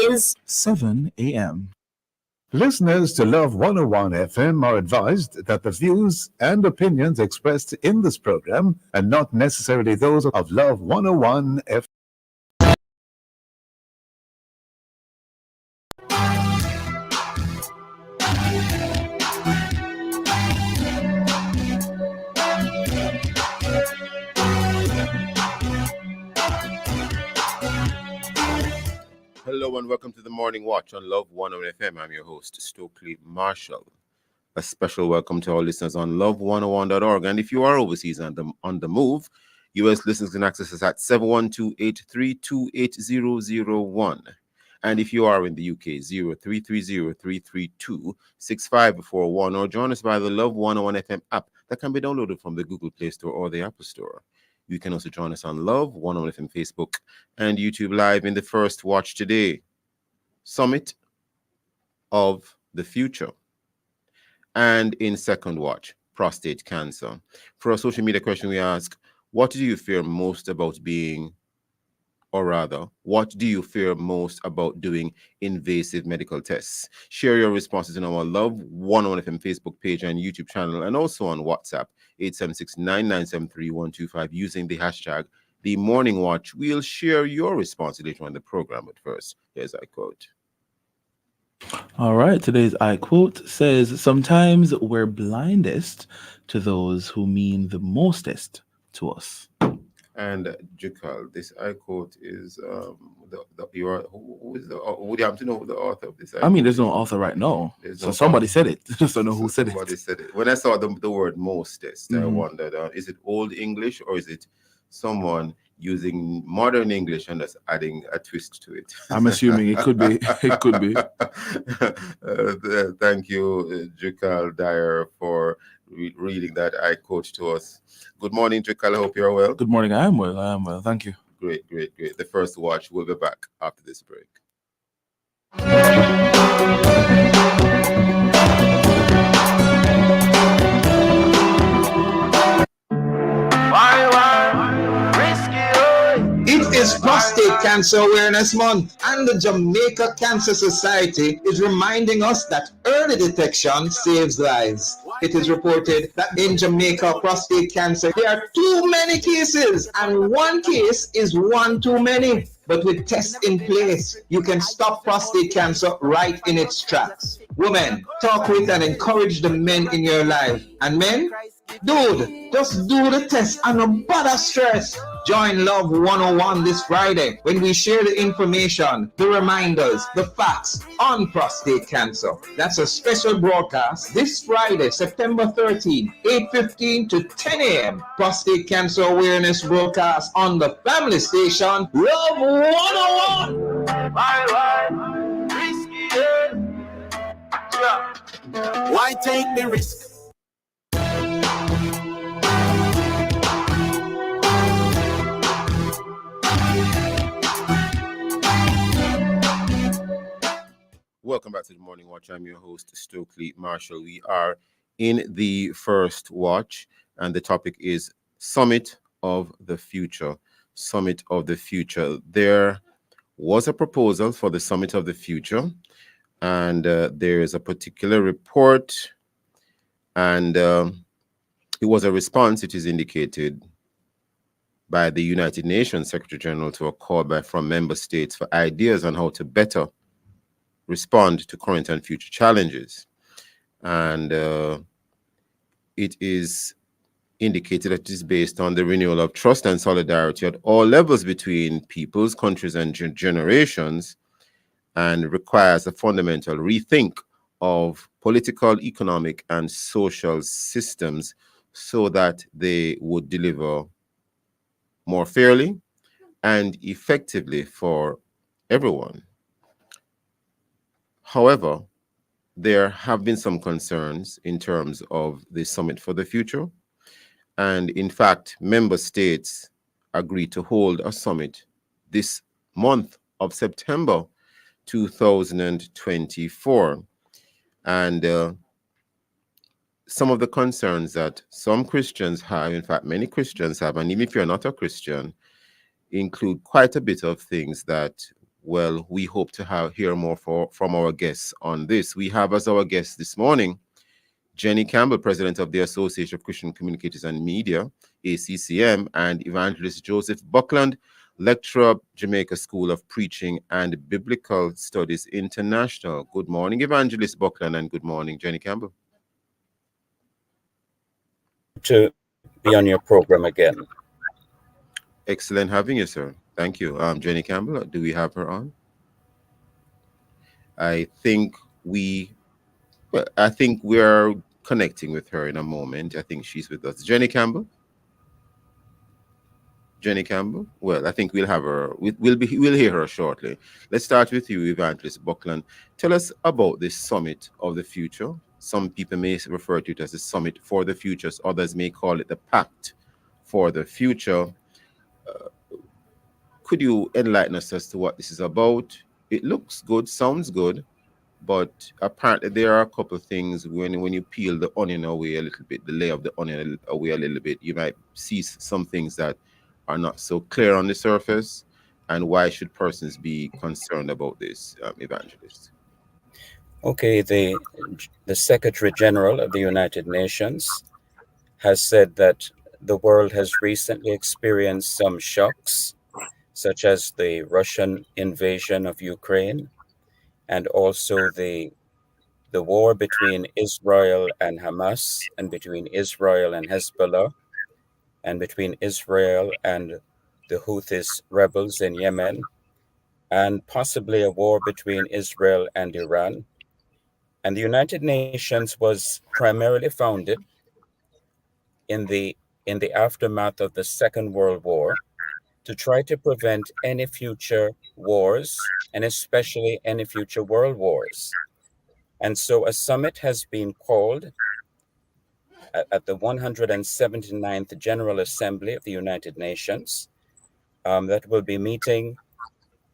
is 7 a.m. Listeners to Love 101 FM are advised that the views and opinions expressed in this program are not necessarily those of Love 101 FM. Hello and welcome to the Morning Watch on Love 101 FM. I'm your host, Stokeley Marshall. A special welcome to our listeners on love101.org. And if you are overseas and on the move, US listeners can access us at 712-832-8001. And if you are in the UK, 0330-332-6541, or join us by the Love 101 FM app that can be downloaded from the Google Play Store or the Apple Store. You can also join us on Love 101 FM Facebook and YouTube Live in the first watch today. Summit of the Future. And in second watch, prostate cancer. For our social media question, we ask, what do you fear most about being, or rather, what do you fear most about doing invasive medical tests? Share your responses in our Love 101 FM Facebook page and YouTube channel, and also on WhatsApp, 876-997-3125, using the hashtag The Morning Watch. We'll share your response later on in the program, but first, here's our quote. All right, today's I quote says, sometimes we're blindest to those who mean the mostest to us. And Jukal, this I quote is who do you have to know who the author of this? I mean, there's no author right now, so somebody said it. Just don't know who said it. Somebody said it. When I saw the word mostest, I wondered, is it Old English or is it someone using modern English and just adding a twist to it? I'm assuming it could be. It could be. Thank you, Jukal Dyer, for reading that I quote to us. Good morning, Jukal. I hope you're well. Good morning. I am well. Thank you. Great. The first watch will be back after this break. It is Prostate Cancer Awareness Month, and the Jamaica Cancer Society is reminding us that early detection saves lives. It is reported that in Jamaica, prostate cancer, there are too many cases, and one case is one too many. But with tests in place, you can stop prostate cancer right in its tracks. Women, talk with and encourage the men in your life. And men, dude, just do the test and no bother stress. Join Love 101 this Friday when we share the information, the reminders, the facts on prostate cancer. That's a special broadcast this Friday, September 13, 8:15 to 10 a.m. Prostate Cancer Awareness broadcast on the family station, Love 101. Why take the risk? Welcome back to the Morning Watch. I'm your host, Stokeley Marshall. We are in the first watch, and the topic is Summit of the Future. Summit of the Future. There was a proposal for the Summit of the Future, and there is a particular report, and it was a response, it is indicated, by the United Nations Secretary General to a call from member states for ideas on how to better respond to current and future challenges. And it is indicated that it is based on the renewal of trust and solidarity at all levels between peoples, countries, and generations, and requires a fundamental rethink of political, economic, and social systems so that they would deliver more fairly and effectively for everyone. However, there have been some concerns in terms of the Summit for the Future. And in fact, member states agreed to hold a summit this month of September 2024. And some of the concerns that some Christians have, in fact, many Christians have, and even if you're not a Christian, include quite a bit of things that Well, we hope to hear more from our guests on this. We have as our guest this morning Jenny Campbell, President of the Association of Christian Communicators and Media, ACCM, and Evangelist Joseph Buckland, Lecturer, Jamaica School of Preaching and Biblical Studies International. Good morning, Evangelist Buckland, and good morning, Jenny Campbell. To be on your program again. Excellent having you, sir. Thank you. Jenny Campbell, do we have her on? I think we are connecting with her in a moment. I think she's with us. Jenny Campbell? Jenny Campbell? Well, I think we'll have her. We'll hear her shortly. Let's start with you, Evangelist Buckland. Tell us about this summit of the future. Some people may refer to it as the summit for the future. Others may call it the pact for the future. Could you enlighten us as to what this is about? It looks good, sounds good, but apparently there are a couple of things when you peel the onion away a little bit, the layer of the onion away a little bit, you might see some things that are not so clear on the surface. And why should persons be concerned about this, Evangelist? Okay, the Secretary General of the United Nations has said that the world has recently experienced some shocks, such as the Russian invasion of Ukraine, and also the war between Israel and Hamas, and between Israel and Hezbollah, and between Israel and the Houthis rebels in Yemen, and possibly a war between Israel and Iran. And the United Nations was primarily founded in the aftermath of the Second World War to try to prevent any future wars, and especially any future world wars. And so a summit has been called at the 179th General Assembly of the United Nations that will be meeting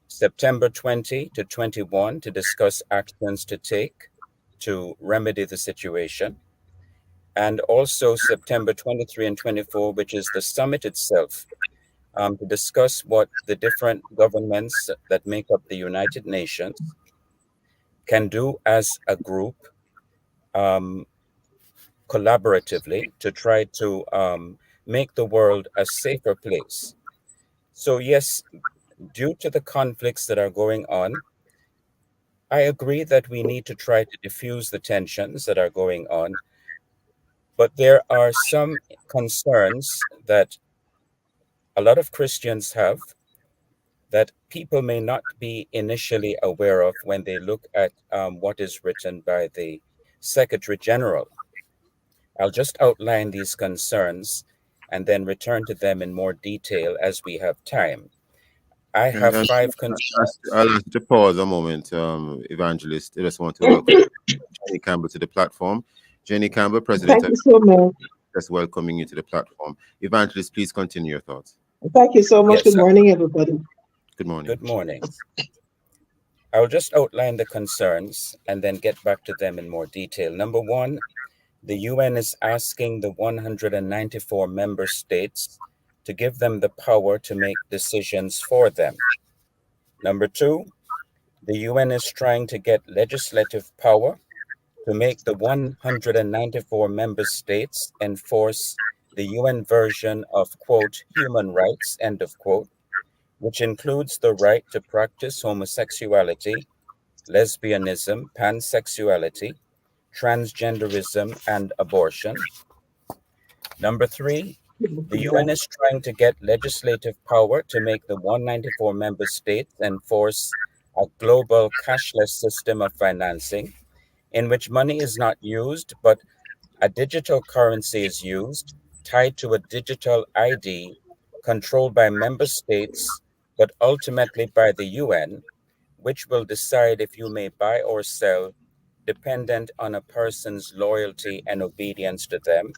September 20 to 21 to discuss actions to take to remedy the situation. And also September 23 and 24, which is the summit itself, to discuss what the different governments that make up the United Nations can do as a group collaboratively to try to make the world a safer place. So yes, due to the conflicts that are going on, I agree that we need to try to diffuse the tensions that are going on, but there are some concerns that a lot of Christians have that people may not be initially aware of when they look at what is written by the Secretary General. I'll just outline these concerns and then return to them in more detail as we have time. I have 5 concerns. I'll ask you to pause a moment, Evangelist. I just want to welcome Jenny Campbell to the platform. Jenny Campbell, President. Thank you so much. Just welcoming you to the platform. Evangelist, please continue your thoughts. Thank you so much. Yes, Good morning, everybody. Good morning. Good morning. I'll just outline the concerns and then get back to them in more detail. Number 1, the UN is asking the 194 member states to give them the power to make decisions for them. Number 2, the UN is trying to get legislative power to make the 194 member states enforce the UN version of, quote, human rights, end of quote, which includes the right to practice homosexuality, lesbianism, pansexuality, transgenderism, and abortion. Number 3, the UN is trying to get legislative power to make the 194 member states enforce a global cashless system of financing in which money is not used, but a digital currency is used tied to a digital ID controlled by member states, but ultimately by the UN, which will decide if you may buy or sell dependent on a person's loyalty and obedience to them.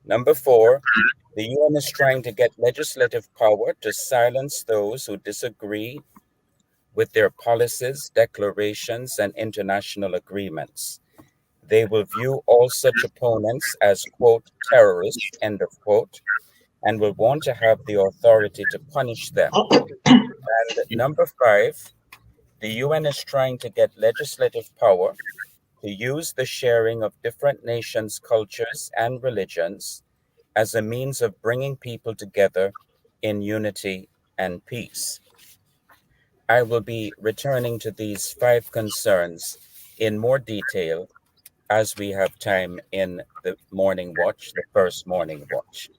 Number 4, the UN is trying to get legislative power to silence those who disagree with their policies, declarations, and international agreements. They will view all such opponents as, quote, terrorists, end of quote, and will want to have the authority to punish them. And number 5, The UN is trying to get legislative power to use the sharing of different nations' cultures and religions as a means of bringing people together in unity and peace. I will be returning to these 5 concerns in more detail as we have time in the morning watch, the first morning watch.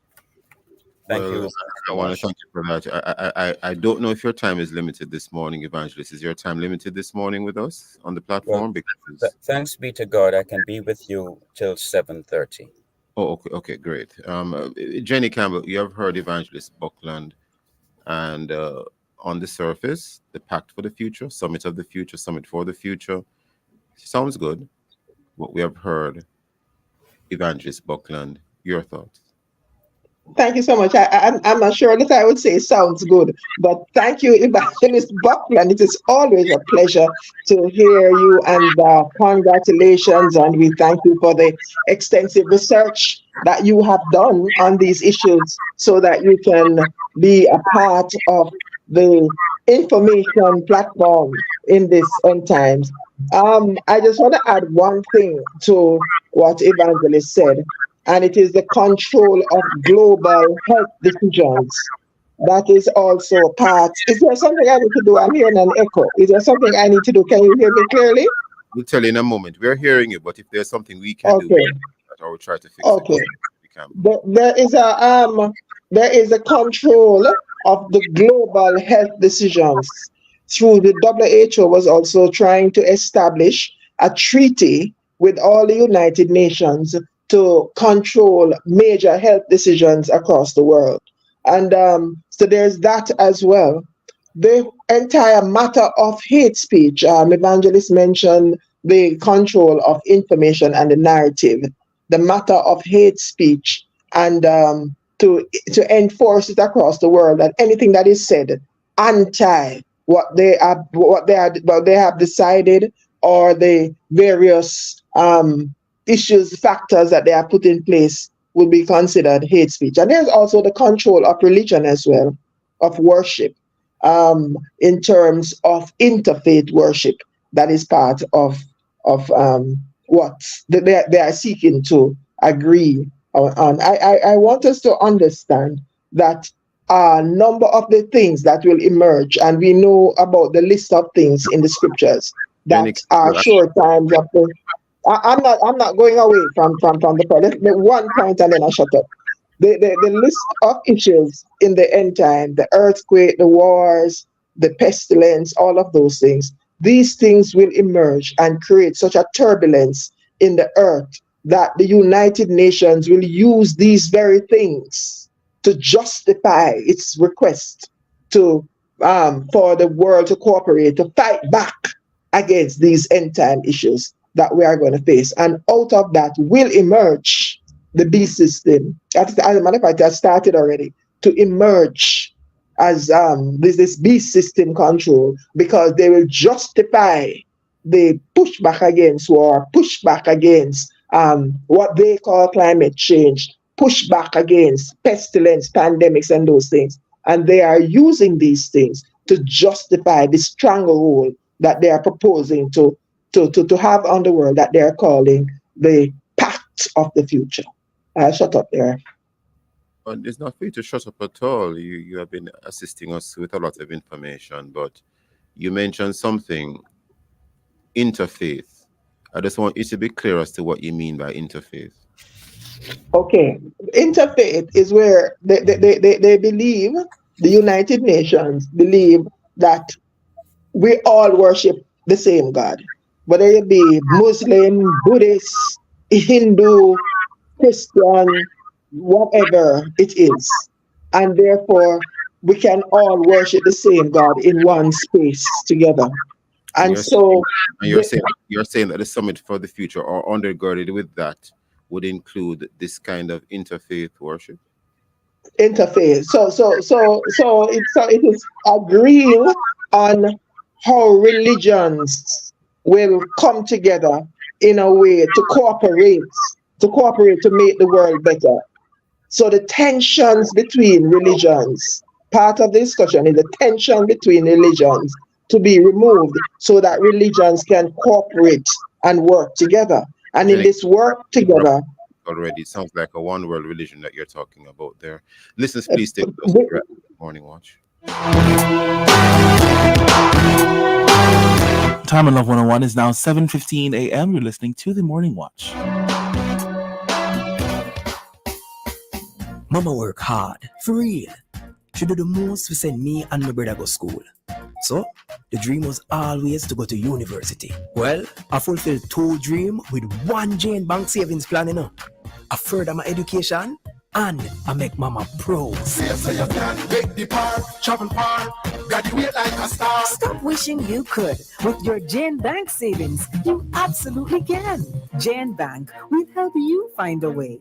Thank you, Well, I Mr. want to Marshall. thank you for that. I don't know if your time is limited this morning, Evangelist. Is your time limited this morning with us on the Well, platform? Because thanks be to God, I can be with you till 7:30. oh, okay, great. Jenny Campbell, you have heard Evangelist Buckland, and on the surface, the Pact for the Future, Summit of the Future, Summit for the Future, sounds good. What we have heard, Evangelist Buckland, your thoughts? Thank you so much. I'm not sure that I would say sounds good, but thank you, Evangelist Buckland. It is always a pleasure to hear you, and congratulations. And we thank you for the extensive research that you have done on these issues so that you can be a part of the information platform in this end times. I just want to add one thing to what Evangelist said, and it is the control of global health decisions. That is also a part. Is there something I need to do? I'm hearing an echo. Is there something I need to do? Can you hear me clearly? We'll tell you in a moment. We're hearing you, but if there's something we can do, Okay. or we'll try to fix it. Okay. We can. There is a control of the global health decisions through the WHO was also trying to establish a treaty with all the United Nations to control major health decisions across the world. And so there's that as well. The entire matter of hate speech, Evangelist mentioned the control of information and the narrative, the matter of hate speech, and to enforce it across the world, that anything that is said anti what they have decided, or the various issues, factors that they have put in place, will be considered hate speech. And there's also the control of religion as well, of worship, in terms of interfaith worship. That is part of what they are seeking to agree on. I want us to understand that a number of the things that will emerge, and we know about the list of things in the scriptures that are short times of the. I'm not going away from the point. The one point and then I shut up. The list of issues in the end time, the earthquake, the wars, the pestilence, all of those things, these things will emerge and create such a turbulence in the earth that the United Nations will use these very things to justify its request to for the world to cooperate, to fight back against these end time issues that we are going to face. And out of that will emerge the beast system. As a matter of fact, that started already to emerge as this beast system control, because they will justify the pushback against war, pushback against what they call climate change, pushback against pestilence, pandemics, and those things. And they are using these things to justify the stranglehold that they are proposing to have on the world, that they are calling the pact of the future. I'll shut up there. But it's not for you to shut up at all. You have been assisting us with a lot of information, but you mentioned something, interfaith. I just want you to be clear as to what you mean by interfaith. Okay. Interfaith is where they believe, the United Nations believe, that we all worship the same God. Whether it be Muslim, Buddhist, Hindu, Christian, whatever it is. And therefore, we can all worship the same God in one space together. And so you're saying that the Summit for the Future, or undergirded with that, would include this kind of interfaith worship? Interfaith. So it is agreeing on how religions will come together in a way to cooperate to make the world better. So the tensions between religions, part of the discussion is the tension between religions to be removed so that religions can cooperate and work together. And in Jenny, this work together, already it sounds like a one world religion that you're talking about there. Listeners, uh, please take those the- morning watch. Time on Love 101 is now 7:15 a.m. You're listening to the Morning Watch. Mama work hard, for real. She do the most to send me and my brother go school. So, the dream was always to go to university. Well, I fulfilled 2 dreams with 1 Jane Bank savings plan, you know. I further my education and I make mama proud. So you can make the park, travel park, graduate like a star. Stop wishing you could. With your Jane Bank savings, you absolutely can. Jane Bank will help you find a way.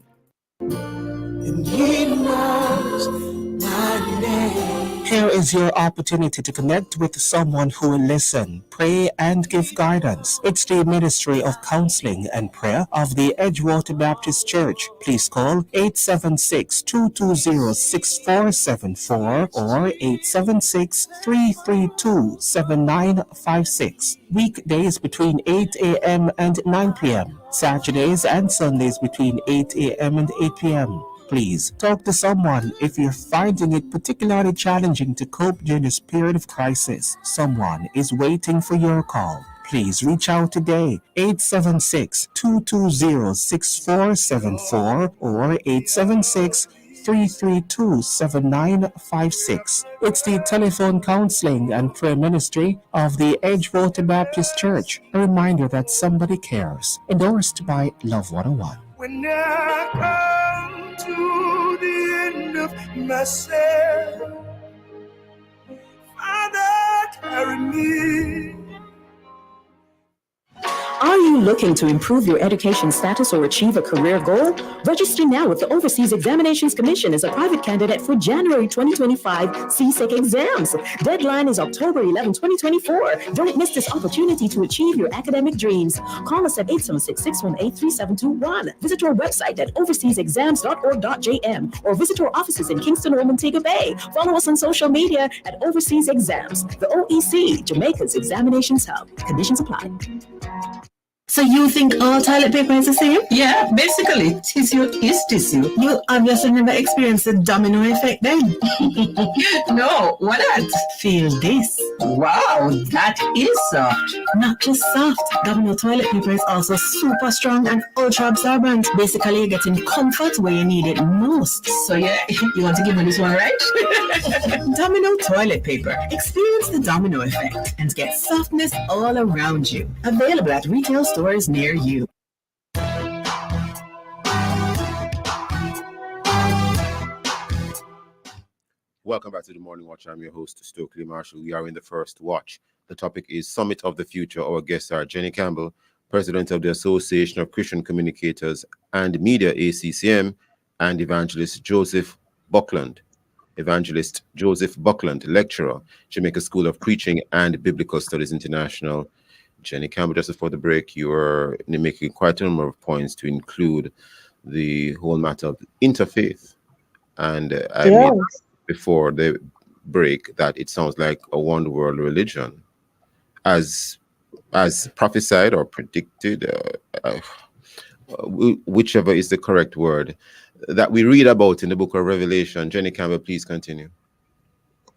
Here is your opportunity to connect with someone who will listen, pray, and give guidance. It's the Ministry of Counseling and Prayer of the Edgewater Baptist Church. Please call 876-220-6474 or 876-332-7956. Weekdays between 8 a.m. and 9 p.m. Saturdays and Sundays between 8 a.m. and 8 p.m. Please talk to someone if you're finding it particularly challenging to cope during this period of crisis. Someone is waiting for your call. Please reach out today, 876-220-6474 or 876-332-7956. It's the Telephone Counseling and Prayer Ministry of the Edgewater Baptist Church. A reminder that somebody cares. Endorsed by Love 101. When I come to the end of myself, Father, carry me. Are you looking to improve your education status or achieve a career goal? Register now with the Overseas Examinations Commission as a private candidate for January 2025 CSEC exams. Deadline is October 11, 2024. Don't miss this opportunity to achieve your academic dreams. Call us at 876-618-3721. Visit our website at overseasexams.org.jm or visit our offices in Kingston or Montego Bay. Follow us on social media at Overseas Exams. The OEC, Jamaica's Examinations Hub. Conditions apply. So you think all toilet paper is the same? Yeah, basically, tissue is tissue. You obviously never experienced the domino effect then. No, what that? Feel this. Wow, that is soft. Not just soft. Domino toilet paper is also super strong and ultra absorbent. Basically, you're getting comfort where you need it most. So yeah, you want to give me this one, right? Domino toilet paper. Experience the domino effect and get softness all around you. Available at retail stores near you. Welcome back to the Morning Watch. I'm your host, Stokeley Marshall. We are in the first watch. The topic is Summit of the Future. Our guests are Jenny Campbell, President of the Association of Christian Communicators and Media, ACCM, and Evangelist Joseph Buckland. Evangelist Joseph Buckland, lecturer, Jamaica School of Preaching and Biblical Studies International. Jenny Campbell, just before the break, you were making quite a number of points to include the whole matter of interfaith. And I made before the break that it sounds like a one world religion, as prophesied or predicted, whichever is the correct word, that we read about in the book of Revelation. Jenny Campbell, please continue.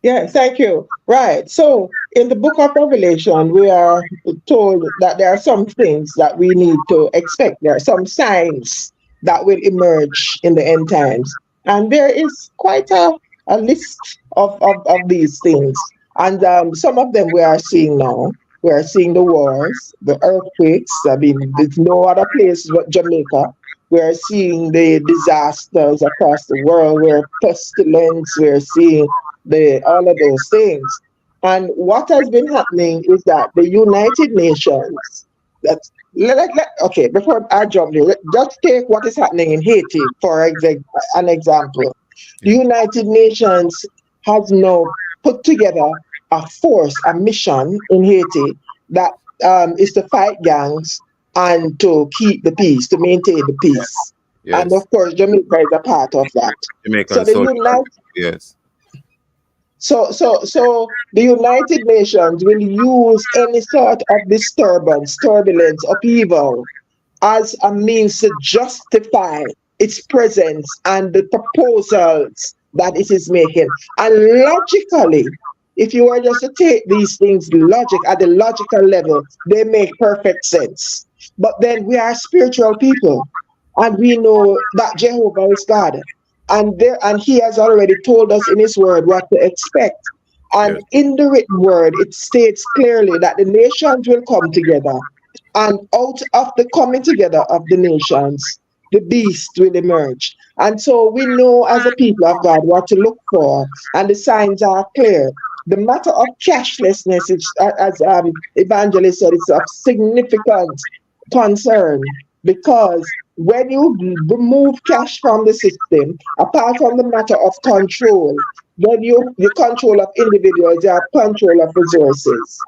Yeah, thank you. Right. So in the book of Revelation, we are told that there are some things that we need to expect. There are some signs that will emerge in the end times. And there is quite a list of these things. And some of them we are seeing now. We are seeing the wars, the earthquakes. I mean, there's no other place but Jamaica. We are seeing the disasters across the world. We're pestilence. We're seeing all of those things. And what has been happening is that the United Nations, okay, before I jump in, just take what is happening in Haiti for an example. The United Nations has now put together a force, a mission in Haiti that is to fight gangs and to keep the peace, to maintain the peace. Yes. And of course, Jamaica is a part of that. Jamaican So the United, yes. So the United Nations will use any sort of disturbance, turbulence, upheaval as a means to justify its presence and the proposals that it is making. And logically, if you were just to take these things logic at the logical level, they make perfect sense. But then we are spiritual people, and we know that Jehovah is God, and He has already told us in His Word what to expect. And Yes. in the written word, it states clearly that the nations will come together, and out of the coming together of the nations, the beast will emerge. And so we know as a people of God what to look for, and the signs are clear. The matter of cashlessness, is, as Evangelist said, it's of significant concern, because when you remove cash from the system, apart from the matter of control, when you control of individuals, you have control of resources.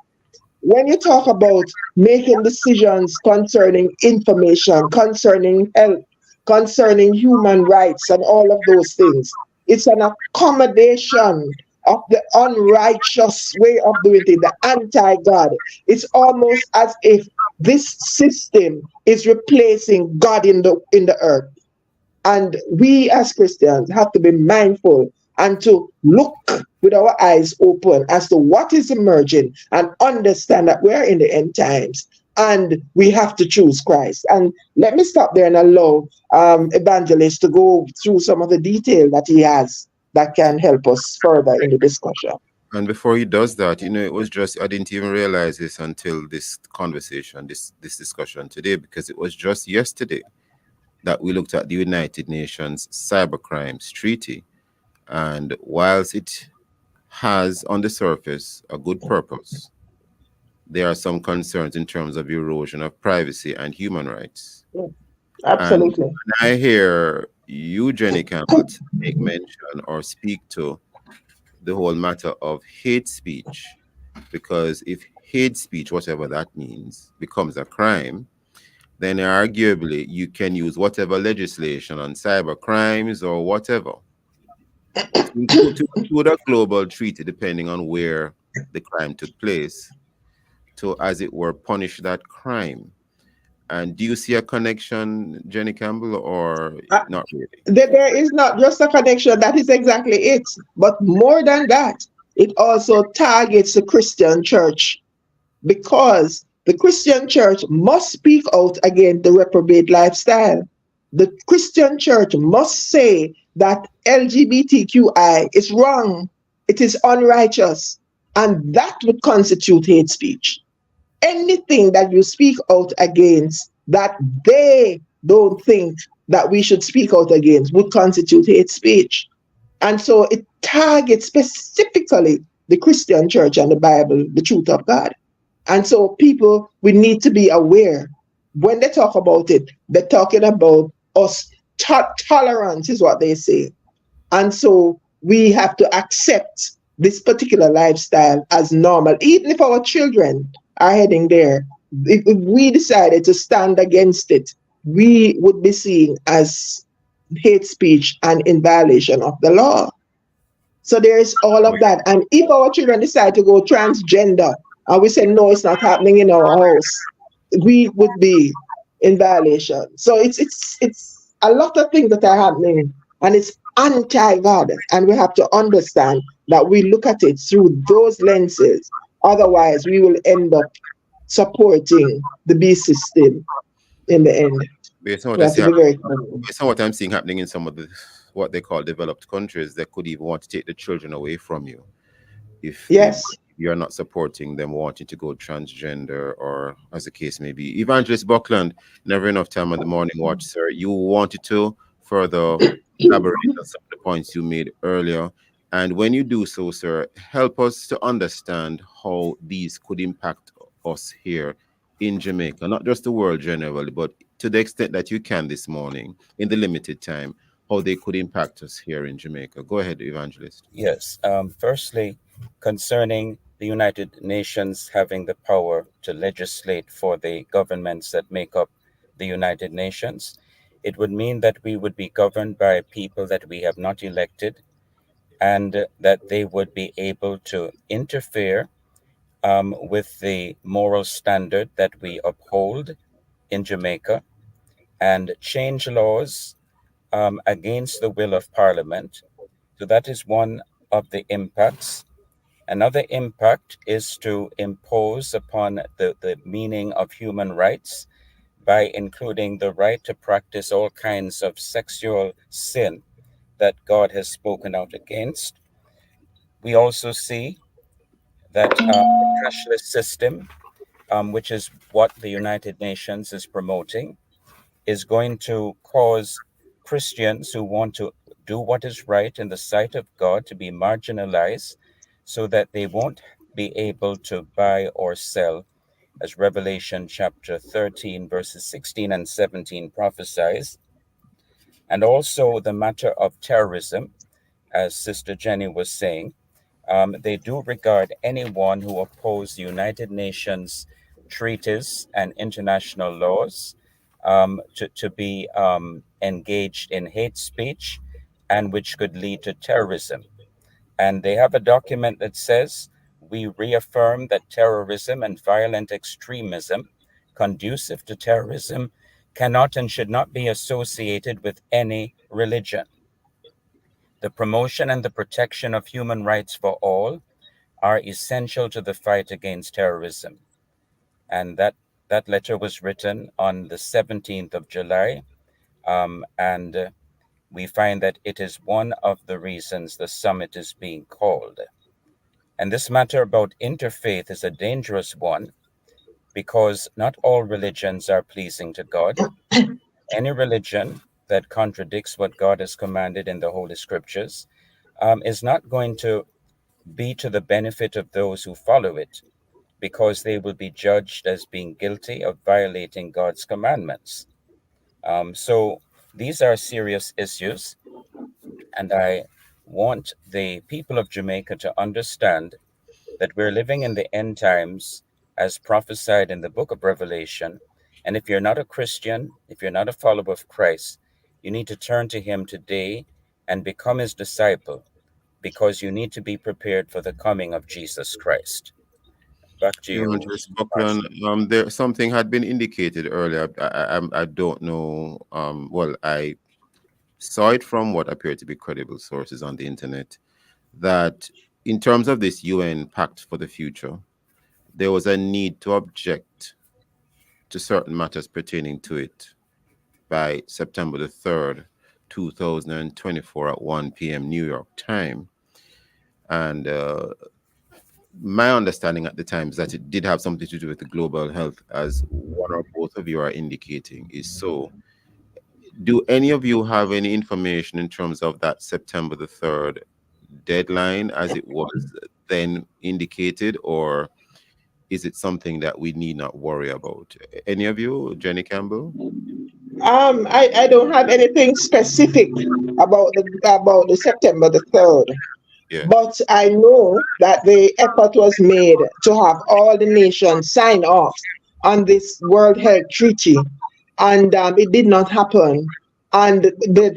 When you talk about making decisions concerning information, concerning health, concerning human rights, and all of those things, it's an accommodation of the unrighteous way of doing things, the anti God. It's almost as if this system is replacing God in the earth. And we as Christians have to be mindful and to look with our eyes open as to what is emerging, and understand that we're in the end times and we have to choose Christ. And let me stop there and allow Evangelist to go through some of the detail that he has that can help us further in the discussion. And before he does that, it was just I didn't even realize this until this conversation, this discussion today, because it was just yesterday that we looked at the United Nations Cybercrimes Treaty. And whilst it has on the surface a good purpose, there are some concerns in terms of erosion of privacy and human rights. And Absolutely. when I hear you, Jenny Campbell, make mention or speak to the whole matter of hate speech, because if hate speech, whatever that means, becomes a crime, then arguably you can use whatever legislation on cyber crimes or whatever to include a global treaty, depending on where the crime took place, to, as it were, punish that crime. And do you see a connection, Jenny Campbell, or Uh, not really? there is not just a connection, that is exactly it. But more than that, it also targets the Christian church, because the Christian church must speak out against the reprobate lifestyle. The Christian church must say that LGBTQI is wrong, it is unrighteous, and that would constitute hate speech. Anything that you speak out against that they don't think that we should speak out against would constitute hate speech. And so it targets specifically the Christian church and the Bible, the truth of God. And so people, we need to be aware. When they talk about it, they're talking about us. Tolerance is what they say. And so we have to accept this particular lifestyle as normal, even if our children are heading there. If we decided to stand against it, we would be seen as hate speech and in violation of the law. So there is all of that. And if our children decide to go transgender and we say, no, it's not happening in our house, we would be in violation. So it's a lot of things that are happening, and it's anti-God. And we have to understand that we look at it through those lenses. Otherwise, we will end up supporting the beast system in the end. Based on what We I have see, to be very careful. based on what I'm seeing happening in some of the what they call developed countries, they could even want to take the children away from you if Yes. you're not supporting them wanting to go transgender, or as the case may be. Evangelist Buckland, never enough time on the morning watch, sir. You wanted to further elaborate on some of the points you made earlier. And when you do so, sir, help us to understand how these could impact us here in Jamaica, not just the world generally, but to the extent that you can this morning, in the limited time, how they could impact us here in Jamaica. Go ahead, Evangelist. Yes. Firstly, concerning the United Nations having the power to legislate for the governments that make up the United Nations, it would mean that we would be governed by people that we have not elected, and that they would be able to interfere with the moral standard that we uphold in Jamaica and change laws against the will of Parliament. So that is one of the impacts. Another impact is to impose upon the meaning of human rights by including the right to practice all kinds of sexual sin that God has spoken out against. We also see that the cashless system, which is what the United Nations is promoting, is going to cause Christians who want to do what is right in the sight of God to be marginalized so that they won't be able to buy or sell, as Revelation chapter 13, verses 16 and 17 prophesies. And also the matter of terrorism, as Sister Jenny was saying. They do regard anyone who opposes the United Nations treaties and international laws to be engaged in hate speech and which could lead to terrorism. And they have a document that says, we reaffirm that terrorism and violent extremism conducive to terrorism cannot and should not be associated with any religion. The promotion and the protection of human rights for all are essential to the fight against terrorism. And that letter was written on the 17th of July. And we find that it is one of the reasons the summit is being called. And this matter about interfaith is a dangerous one because not all religions are pleasing to God. Any religion that contradicts what God has commanded in the Holy Scriptures is not going to be to the benefit of those who follow it, because they will be judged as being guilty of violating God's commandments. So these are serious issues, and I want the people of Jamaica to understand that we're living in the end times as prophesied in the book of Revelation. And if you're not a Christian, if you're not a follower of Christ, you need to turn to him today and become his disciple, because you need to be prepared for the coming of Jesus Christ. Back to you, Evangelist Buckland, Marshall. there something had been indicated earlier. I don't know. Well, I saw it from what appeared to be credible sources on the internet that in terms of this UN Pact for the Future, there was a need to object to certain matters pertaining to it by September the 3rd, 2024 at 1 p.m. New York time. And my understanding at the time is that it did have something to do with the global health, as one or both of you are indicating is so. Do any of you have any information in terms of that September the 3rd deadline as it was then indicated, or is it something that we need not worry about? Any of you, Jenny Campbell? I don't have anything specific about the September the 3rd. Yeah. But I know that the effort was made to have all the nations sign off on this World Health Treaty, and it did not happen. And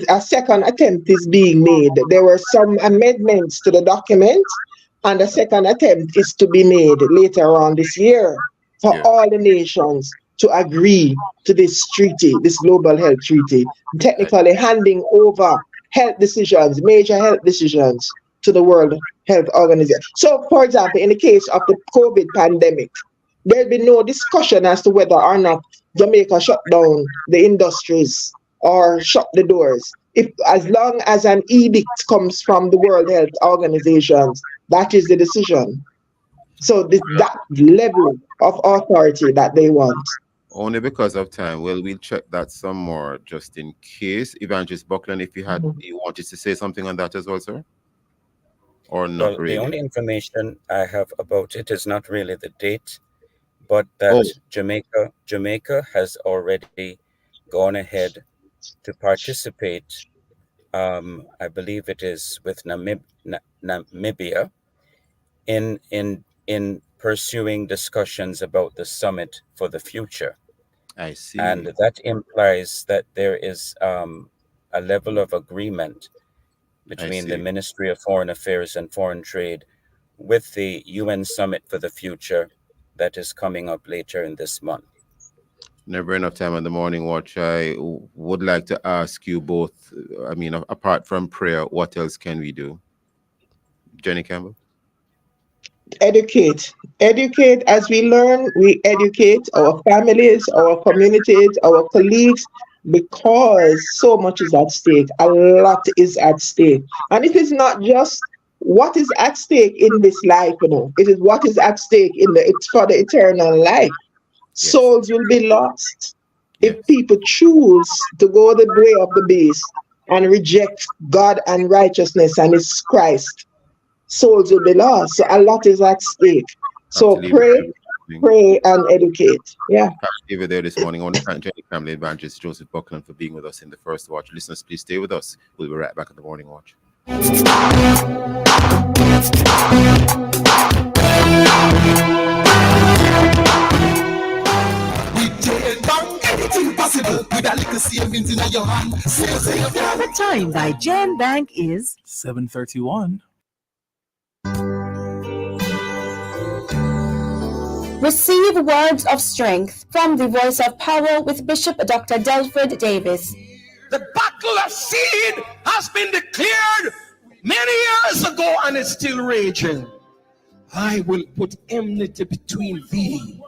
a second attempt is being made. There were some amendments to the document, and a second attempt is to be made later on this year for all the nations to agree to this treaty, this global health treaty, technically handing over health decisions, major health decisions, to the World Health Organization. So, for example, in the case of the COVID pandemic, there'll be no discussion as to whether or not Jamaica shut down the industries or shut the doors. If, as long as an edict comes from the World Health Organizations, that is the decision. So that level of authority that they want. Only because of time. Well, we'll check that some more just in case. Evangelist Buckland, if you wanted to say something on that as well, sir? Or not Well, really? the only information I have about it is not really the date, but that Jamaica has already gone ahead to participate. I believe it is with Namibia in pursuing discussions about the summit for the future. I see. And that implies that there is a level of agreement between the Ministry of Foreign Affairs and Foreign Trade with the UN Summit for the Future that is coming up later in this month. Never enough time on the morning watch. I would like to ask you both, I mean, apart from prayer, what else can we do? Jenny Campbell? Educate. Educate. As we learn, we educate our families, our communities, our colleagues, because so much is at stake. A lot is at stake. And it is not just what is at stake in this life, it is what is at stake it's for the eternal life. Souls will be lost if people choose to go the way of the beast and reject God and righteousness and his Christ. Souls will be lost. So a lot is at stake. So pray and educate. Yeah. David there this morning. I want to thank Jenny Family Evangelist Joseph Buckland for being with us in the first watch. Listeners, please stay with us. We'll be right back at the morning watch. The time by Jan Bank is 7:31. Receive words of strength from the Voice of Power with Bishop Dr. Delford Davis. The battle of seed has been declared many years ago and is still raging. I will put enmity between thee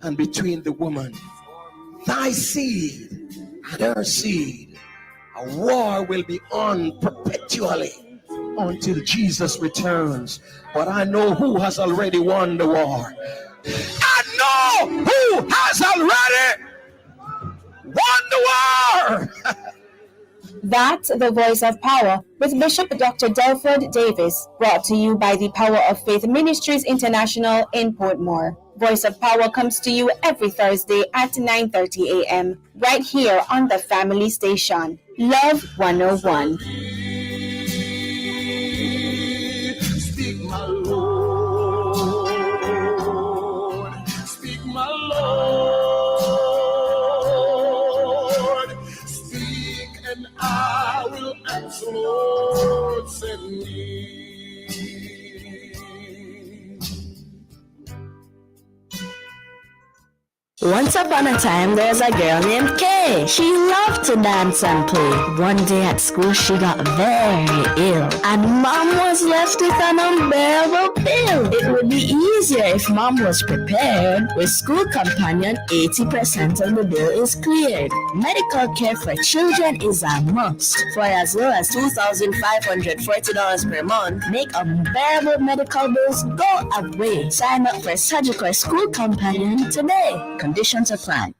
and between the woman, thy seed and her seed. A war will be on perpetually until Jesus returns. But I know who has already won the war. I know who has already won the war. That's the Voice of Power with Bishop Dr. Delford Davis, brought to you by the Power of Faith Ministries International in Portmore. Voice of Power comes to you every Thursday at 9:30 a.m. right here on the family station, Love 101. Speak, my Lord. Speak, my Lord. Speak, and I will answer. Lord, send me. Once upon a time, there was a girl named Kay. She loved to dance and play. One day at school, she got very ill, and Mom was left with an unbearable bill. It would be easier if Mom was prepared. With School Companion, 80% of the bill is cleared. Medical care for children is a must. For as low as $2,540 per month, make unbearable medical bills go away. Sign up for Surgical School Companion today. Conditions apply.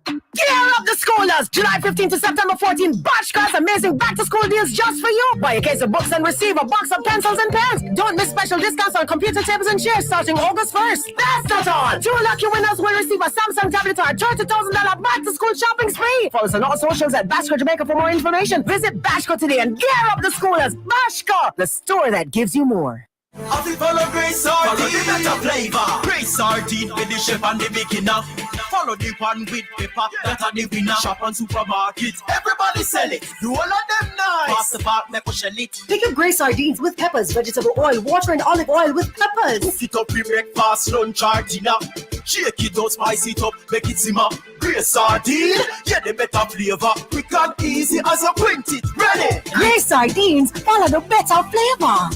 Gear up the schoolers! July 15 to September 14, Bashka's amazing back-to-school deals just for you. Buy a case of books and receive a box of pencils and pens. Don't miss special discounts on computer tables and chairs starting August 1st. That's not all! 2 lucky winners will receive a Samsung tablet or a $30,000 back-to-school shopping spree. Follow us on all socials at Bashka Jamaica for more information. Visit Bashka today and gear up the schoolers. Bashka, the store that gives you more. I feel follow Grace Sardine, follow the better flavor. Grace Sardine with the chef and the beginner. Follow the one with pepper, that are the winner. Shop on supermarkets, everybody sell it. Do all of them nice. Pass the back, make us shell it. Pick up Grace Sardines with peppers, vegetable oil, water and olive oil with peppers. Cook it up, breakfast, lunch or dinner. Shake it out, spice it up, make it simmer. Grace Sardine, yeah, the better flavor. Quick and easy as a print it. Ready? Grace Sardines, follow the better flavor.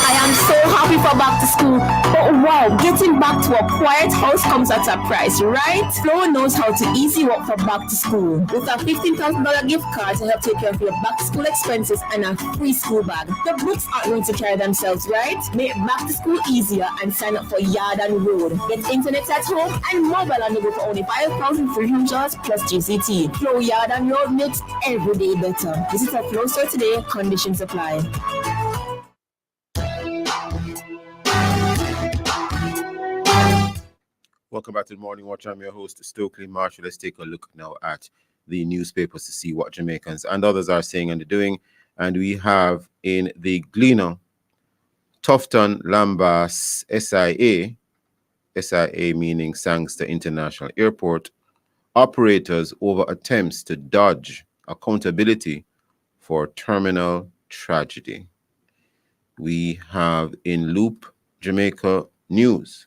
I am so happy for back to school. But wow, getting back to a quiet house comes at a price, right? Flo knows how to easy work for back to school. With a $15,000 gift card to help take care of your back to school expenses and a free school bag. The books aren't going to carry themselves, right? Make back to school easier and sign up for Yard and Road. Get internet at home and mobile on the go for only $5,300 plus GCT. Flo Yard and Road makes every day better. Visit a Flo store today. Conditions apply. Welcome back to the Morning Watch. I'm your host, Stokeley Marshall. Let's take a look now at the newspapers to see what Jamaicans and others are saying and doing. And we have in the Gleaner, Tufton Lambas SIA meaning Sangster International Airport, operators over attempts to dodge accountability for terminal tragedy. We have in Loop, Jamaica news.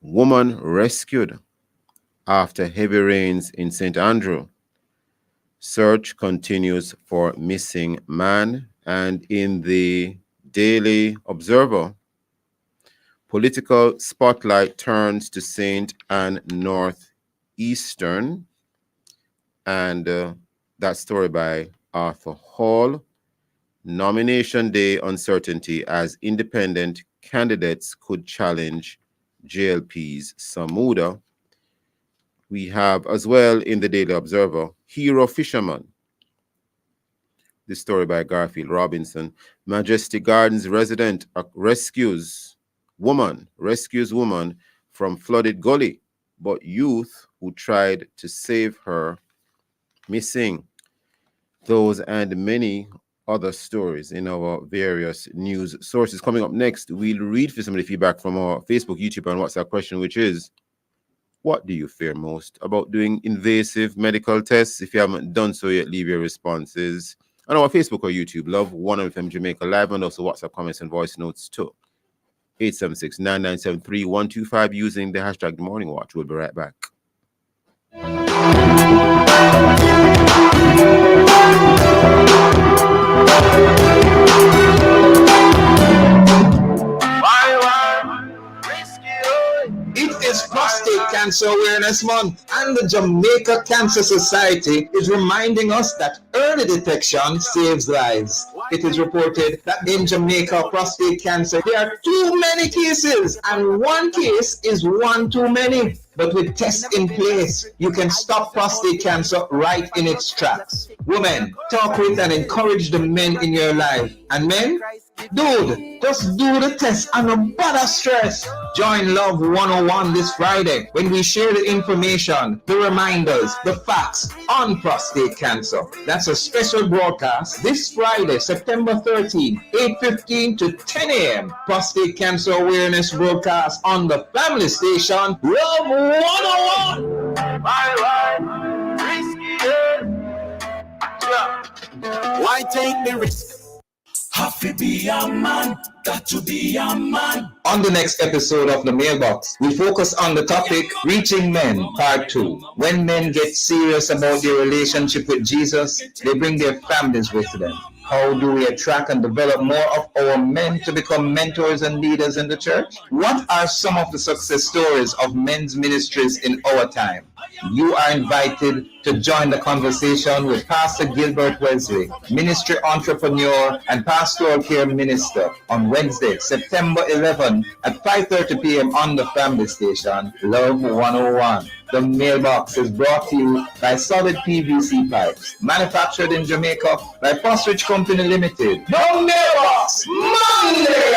Woman rescued after heavy rains in St. Andrew. Search continues for missing man. And in the Daily Observer, political spotlight turns to St. Ann Northeastern. And that story by Arthur Hall. Nomination day uncertainty as independent candidates could challenge JLP's Samuda. We have as well in the Daily Observer, Hero Fisherman. This story by Garfield Robinson. Majestic Gardens resident rescues woman from flooded gully, but youth who tried to save her missing. Those and many other stories in our various news sources. Coming up next, we'll read for some of the feedback from our Facebook, YouTube, and WhatsApp question, which is, what do you fear most about doing invasive medical tests? If you haven't done so yet, leave your responses on our Facebook or YouTube, Love 1FM Jamaica Live, and also WhatsApp comments and voice notes too. 876-9973-125 using the hashtag The Morning Watch. We'll be right back. It is Prostate Cancer Awareness Month, and the Jamaica Cancer Society is reminding us that early detection saves lives. It is reported that in Jamaica, prostate cancer, there are too many cases, and one case is one too many. But with tests in place, you can stop prostate cancer right in its tracks. Women, talk with and encourage the men in your life. And men, dude, just do the test and no bother stress. Join Love 101 this Friday when we share the information, the reminders, the facts on prostate cancer. That's a special broadcast this Friday, September 13, 8:15 to 10 a.m. Prostate Cancer Awareness broadcast on the family station, Love 101. Why take the risk? Have to be a man, got to be a man. On the next episode of The Mailbox, we focus on the topic Reaching Men, Part 2. When men get serious about their relationship with Jesus, they bring their families with them. How do we attract and develop more of our men to become mentors and leaders in the church? What are some of the success stories of men's ministries in our time? You are invited to join the conversation with Pastor Gilbert Wesley, ministry entrepreneur and pastoral care minister, on Wednesday, September 11 at 5:30 p.m. on the family station, Love 101. The Mailbox is brought to you by Solid PVC Pipes, manufactured in Jamaica by Postridge Company Limited. The Mailbox, Monday!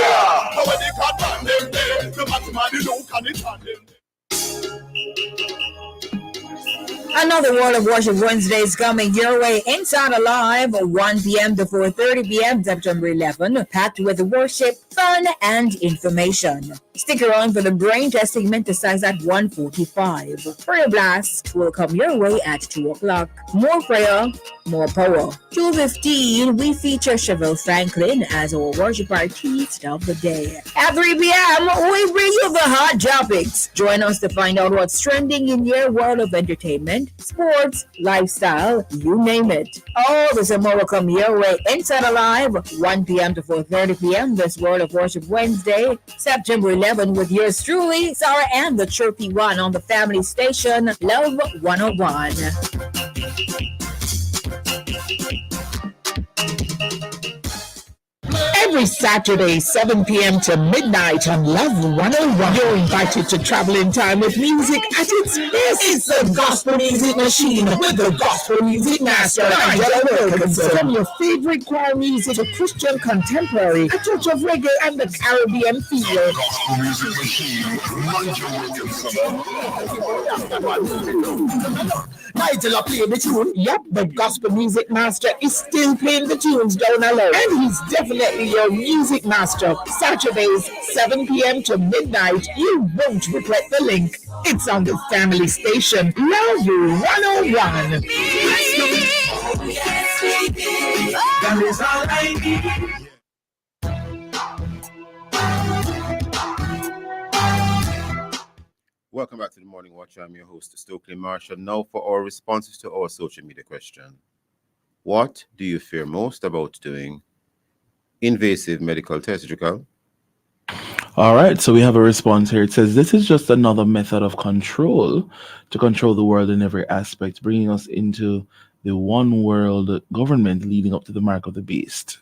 Another World of Worship Wednesday is coming your way inside Alive, 1 p.m. to 4:30 p.m. September 11, packed with worship, fun, and information. Stick around for the brain test segment to size at 1:45. Prayer Blast will come your way at 2 o'clock. More prayer, more power. 2:15, we feature Chevelle Franklin as our worship artist of the day. At 3 p.m., we bring you the hot topics. Join us to find out what's trending in your world of entertainment, sports, lifestyle, you name it. All this and more will come your way inside Alive, 1 p.m. to 4:30 p.m. This World of Worship Wednesday, September 11, with yours truly, Sarah and the Chirpy One on the family station, Love 101. Every Saturday, 7 p.m. to midnight on Love 101. You're invited to travel in time with music at its best. It's the Gospel Music Machine with the Gospel Music Master, Angela Wilkinson. From your favorite choir music to Christian contemporary, a touch of reggae and the Caribbean feel. Gospel Music Machine, Angela Wilkinson. Nigel play the tune. Yep, the gospel music master is still playing the tunes down alone. And he's definitely your music master. Saturdays, 7 p.m. to midnight. You won't regret the link. It's on the family station, Love 101. That is all I need. Welcome back to the Morning Watch. I'm your host, Stokeley Marshall. Now for our responses to our social media question. What do you fear most about doing invasive medical tests, Jacal? All right, so we have a response here. It says, this is just another method of control to control the world in every aspect, bringing us into the one world government leading up to the mark of the beast.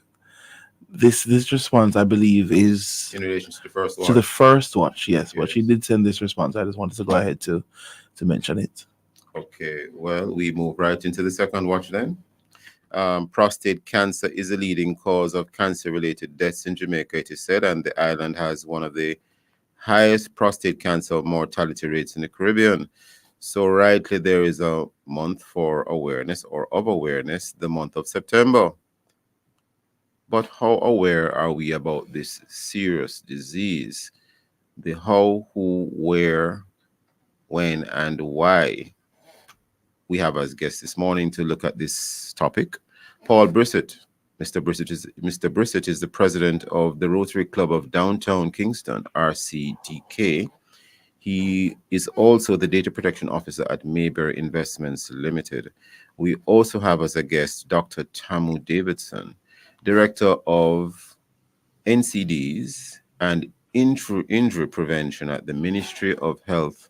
This response, I believe, is in relation to the first one. To the first watch, yes. But she did send this response. I just wanted to go ahead to mention it. Okay, well, we move right into the second watch then. Prostate cancer is a leading cause of cancer-related deaths in Jamaica, it is said, and the island has one of the highest prostate cancer mortality rates in the Caribbean. So rightly, there is a month for awareness or of awareness, the month of September. But how aware are we about this serious disease? The how, who, where, when, and why. We have as guest this morning to look at this topic, Paul Brissett. Mr. Brissett is the president of the Rotary Club of Downtown Kingston, RCDK. He is also the data protection officer at Mayberry Investments Limited. We also have as a guest Dr. Tamu Davidson, director of NCDs and injury prevention at the Ministry of Health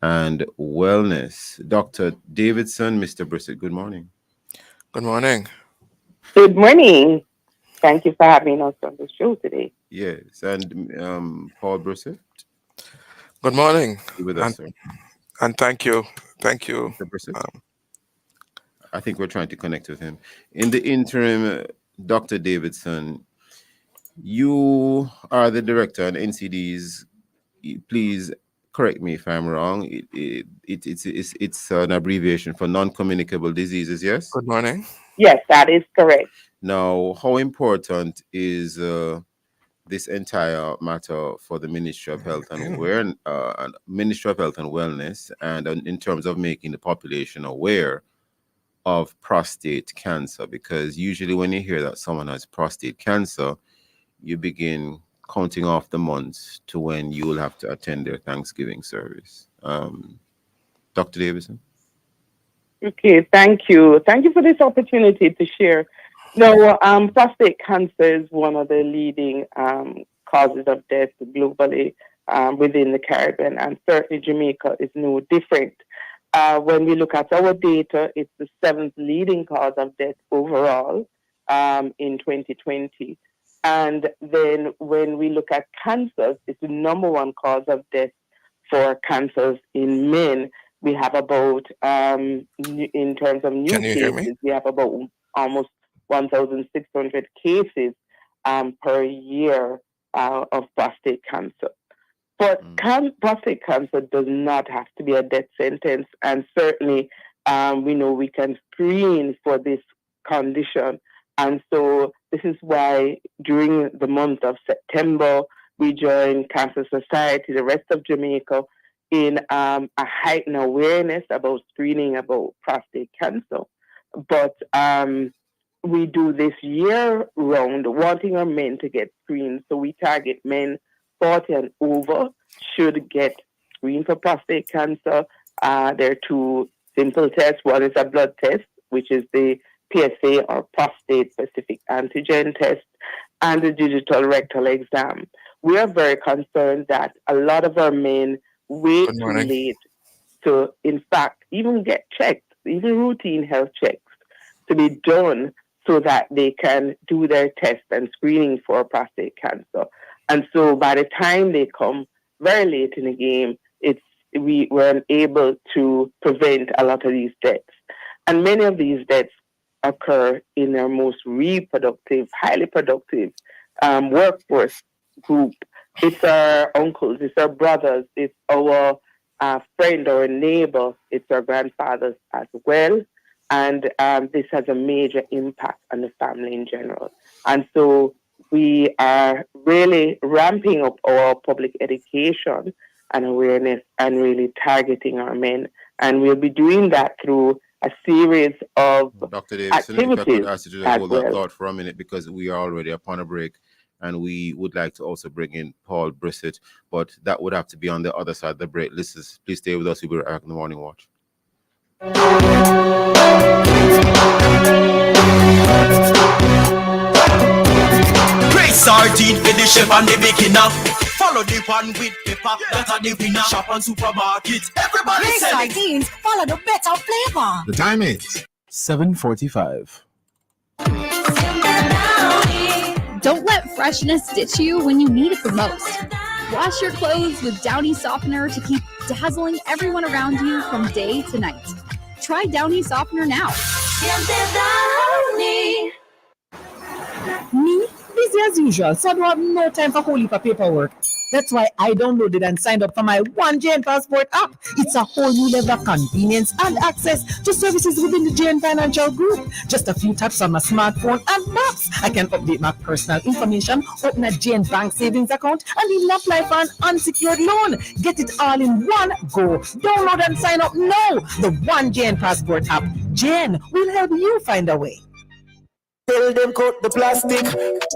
and Wellness. Dr. Davidson, Mr. Brissett, good morning. Good morning. Good morning. Thank you for having us on the show today. Yes, and Paul Brissett. Good morning. With us, sir. And thank you. Thank you. Mr. Brissett. I think we're trying to connect with him. In the interim, Dr. Davidson, you are the director on NCDs. Please correct me if I'm wrong. It's an abbreviation for non-communicable diseases, yes? Good morning. Yes, that is correct. Now, how important is this entire matter for the Ministry of Health and Ministry of Health and Wellness, and in terms of making the population aware of prostate cancer? Because usually when you hear that someone has prostate cancer, you begin counting off the months to when you will have to attend their Thanksgiving service. Dr. Davidson? Okay, thank you. Thank you for this opportunity to share. Now, prostate cancer is one of the leading causes of death globally within the Caribbean, and certainly Jamaica is no different. When we look at our data, it's the 7th leading cause of death overall in 2020. And then when we look at cancers, it's the number 1 cause of death for cancers in men. We have about, in terms of new cases, we have about almost 1,600 cases per year of prostate cancer. But prostate cancer does not have to be a death sentence. And certainly, we know we can screen for this condition. And so this is why during the month of September, we joined Cancer Society, the rest of Jamaica, in a heightened awareness about screening about prostate cancer. But we do this year round, wanting our men to get screened. So we target men 40 and over should get screened for prostate cancer. There are 2 simple tests. One is a blood test, which is the PSA or prostate-specific antigen test, and the digital rectal exam. We are very concerned that a lot of our men wait too late to, in fact, even get checked, even routine health checks to be done so that they can do their test and screening for prostate cancer. And so by the time they come very late in the game, we were unable to prevent a lot of these deaths. And many of these deaths occur in our most reproductive, highly productive workforce group. It's our uncles, it's our brothers, it's our friend or a neighbor, it's our grandfathers as well. And this has a major impact on the family in general. And so we are really ramping up our public education and awareness and really targeting our men. And we'll be doing that through a series of Dr. Davidson, if I could activities ask you to as hold well. that thought for a minute, because we are already upon a break and we would like to also bring in Paul Brissett, but that would have to be on the other side of the break. Listeners, please stay with us. We'll be right back in the Morning Watch. Praise sardine for the chef and the beginner. Follow the one with pepper, that are the winner. Shop on supermarkets, everybody Praise selling. sardines, follow the better flavor. The time is 7:45. Don't let freshness ditch you when you need it the most. Wash your clothes with Downy Softener to keep dazzling everyone around you from day to night. Try Downy Softener now. Me, busy as usual, so I don't have no time for whole heap of paperwork. That's why I downloaded and signed up for my One JN Passport app. It's a whole new level of convenience and access to services within the JN Financial Group. Just a few taps on my smartphone and maps. I can update my personal information, open a JN Bank savings account, and even apply for an unsecured loan. Get it all in one go. Download and sign up now. The One JN Passport app. JN will help you find a way. Tell them cut the plastic.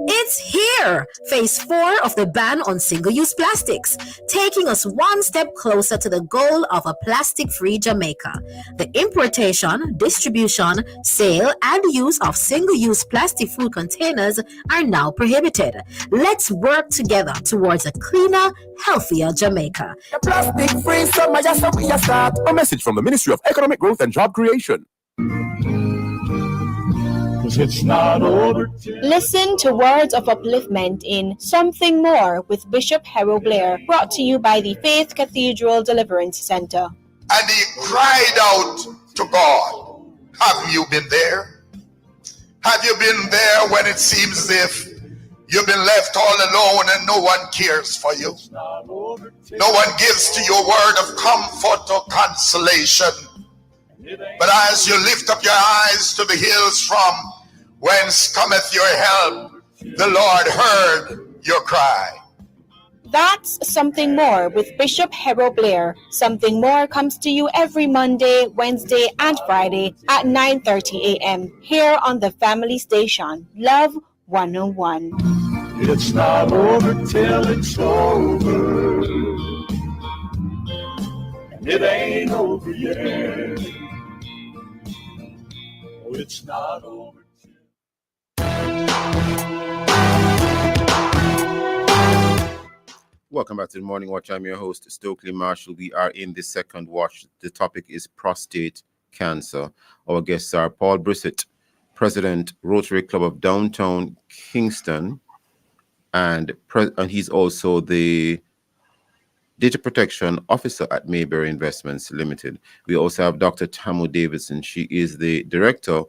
It's here! Phase 4 of the ban on single-use plastics, taking us one step closer to the goal of a plastic-free Jamaica. The importation, distribution, sale, and use of single-use plastic food containers are now prohibited. Let's work together towards a cleaner, healthier Jamaica. The plastic-free summer, just so we start. A message from the Ministry of Economic Growth and Job Creation. It's not over. Listen to words of upliftment in Something More with Bishop Harold Blair, brought to you by the Faith Cathedral Deliverance Center. And he cried out to God. Have you been there? Have you been there when it seems as if you've been left all alone and no one cares for you? No one gives to you a word of comfort or consolation. But as you lift up your eyes to the hills from whence cometh your help, the Lord heard your cry. That's Something More with Bishop Harold Blair. Something More comes to you every Monday, Wednesday, and Friday at 9:30 a.m. here on the family station, Love 101. It's not over till it's over. It ain't over yet. Oh, it's not over. Welcome back to the Morning Watch. I'm your host, Stokeley Marshall. We are in the second watch. The topic is prostate cancer. Our guests are Paul Brissett, President, Rotary Club of Downtown Kingston, and he's also the Data Protection Officer at Mayberry Investments Limited. We also have Dr. Tamu Davidson. She is the Director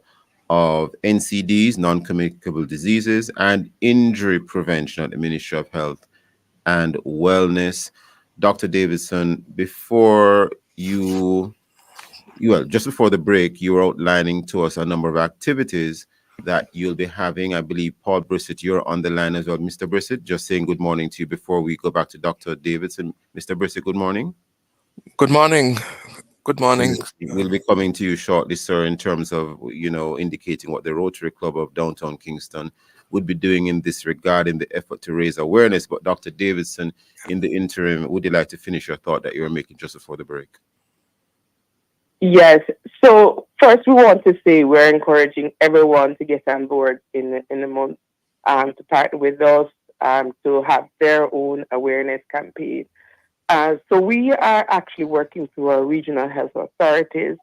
of NCDs, Non-Communicable Diseases, and Injury Prevention at the Ministry of Health and Wellness. Dr. Davidson, before just before the break, you were outlining to us a number of activities that you'll be having. I believe, Paul Brissett, you're on the line as well. Mr. Brissett, just saying good morning to you before we go back to Dr. Davidson. Mr. Brissett, good morning. Good morning. Good morning. We'll be coming to you shortly, sir, in terms of, indicating what the Rotary Club of Downtown Kingston would be doing in this regard in the effort to raise awareness. But Dr. Davidson, in the interim, would you like to finish your thought that you were making just before the break? Yes. So first, we want to say we're encouraging everyone to get on board in the month to partner with us to have their own awareness campaign. So we are actually working through our regional health authorities,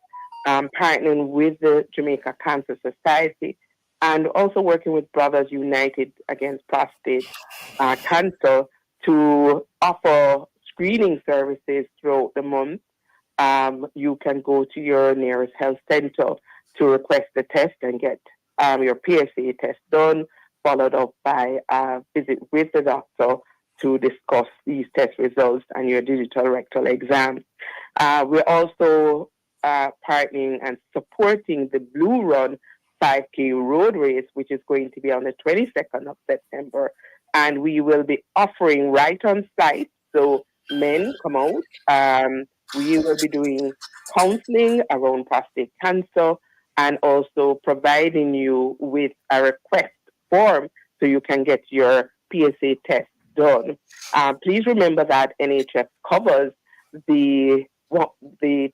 partnering with the Jamaica Cancer Society, and also working with Brothers United Against Prostate Cancer to offer screening services throughout the month. You can go to your nearest health center to request the test and get your PSA test done, followed up by a visit with the doctor to discuss these test results and your digital rectal exam. We're also partnering and supporting the Blue Run 5K road race, which is going to be on the 22nd of September. And we will be offering right on site. So men come out. We will be doing counseling around prostate cancer and also providing you with a request form so you can get your PSA test done. Please remember that NHS covers the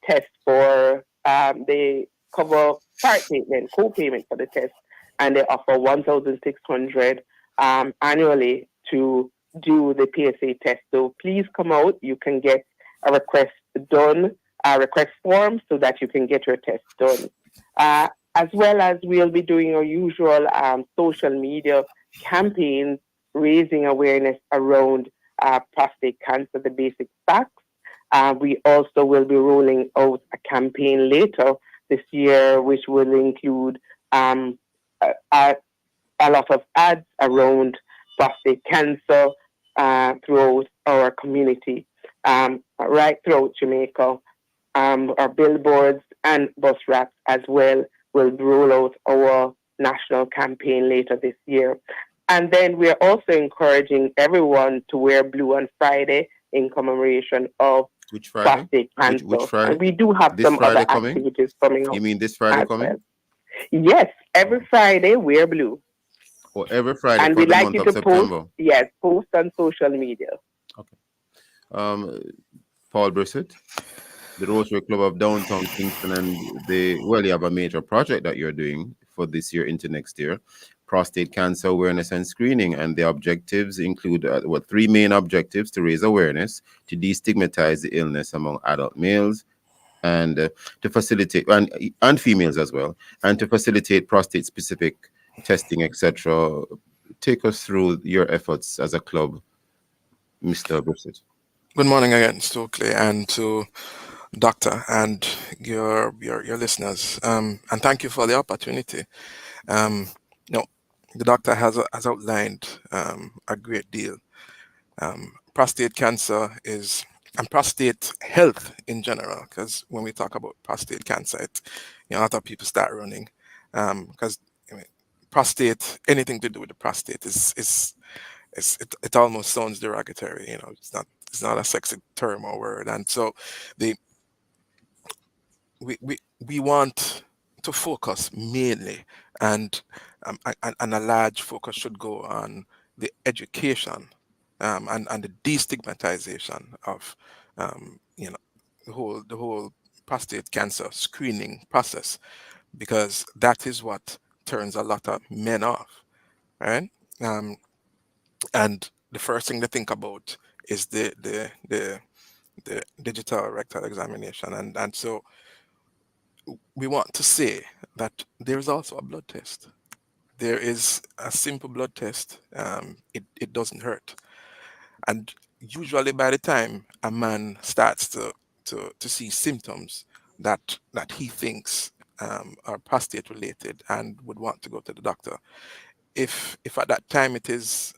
test for they cover part payment, co-payment for the test, and they offer 1,600 annually to do the PSA test. So please come out. You can get a request done, a request form, so that you can get your test done. As well as we'll be doing our usual social media campaigns, raising awareness around prostate cancer, the basic facts. We also will be rolling out a campaign later this year, which will include a lot of ads around prostate cancer throughout our community, right throughout Jamaica. Our billboards and bus wraps as well will roll out our national campaign later this year. And then we're also encouraging everyone to wear blue on Friday in commemoration of prostate cancer. Which Friday? And we do have This some Friday other coming? activities coming up. You mean this Friday as coming? well. Yes, every Friday wear blue. Or every Friday And for we'd the like month you of to September? post on social media. Paul Brissett, the Rotary Club of Downtown Kingston, and you have a major project that you're doing for this year into next year, prostate cancer awareness and screening, and the objectives include three main objectives: to raise awareness, to destigmatize the illness among adult males, and to facilitate and females as well, and to facilitate prostate specific testing, etc. Take us through your efforts as a club, Mr. Brissett. Good morning again, Stokeley, and to Doctor and your listeners. And thank you for the opportunity. The doctor has outlined a great deal. Prostate cancer and prostate health in general, because when we talk about prostate cancer, a lot of people start running, because prostate, anything to do with the prostate it almost sounds derogatory. It's not a sexy term or word, and so we want to focus mainly, and a large focus should go on the education and the destigmatization of the whole prostate cancer screening process, because that is what turns a lot of men off, right? And the first thing to think about is the digital rectal examination, and so we want to say that there is also a blood test. There is a simple blood test. It doesn't hurt, and usually by the time a man starts to see symptoms that he thinks are prostate related and would want to go to the doctor, if at that time it is